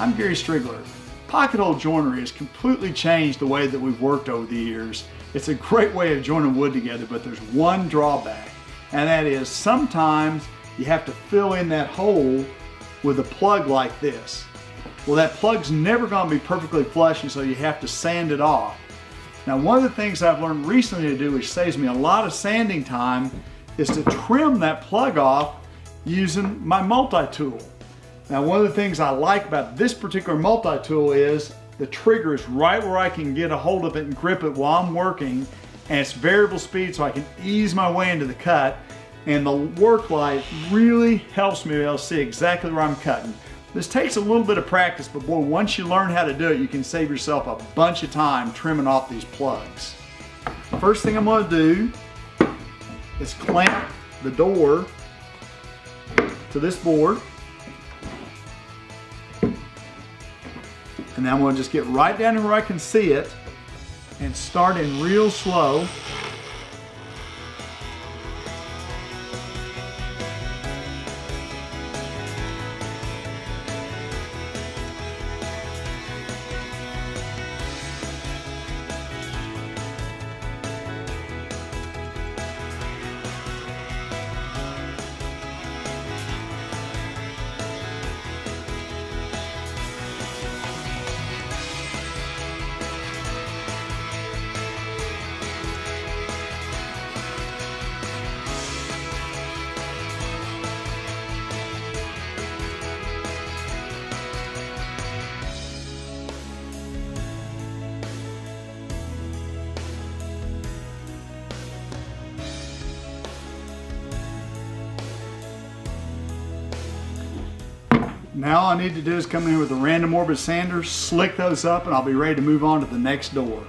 I'm Gary Strigler. Pocket hole joinery has completely changed the way that we've worked over the years. It's a great way of joining wood together, but there's one drawback, and that is sometimes you have to fill in that hole with a plug like this. Well, that plug's never going to be perfectly flush, and so you have to sand it off. Now, one of the things I've learned recently to do, which saves me a lot of sanding time, is to trim that plug off using my multi-tool. Now, one of the things I like about this particular multi-tool is the trigger is right where I can get a hold of it and grip it while I'm working, and it's variable speed so I can ease my way into the cut, and the work light really helps me be able to see exactly where I'm cutting. This takes a little bit of practice, but boy, once you learn how to do it, you can save yourself a bunch of time trimming off these plugs. First thing I'm going to do is clamp the door to this board. And now I'm going to just get right down to where I can see it and start in real slow. Now all I need to do is come in with a random orbit sander, slick those up, and I'll be ready to move on to the next door.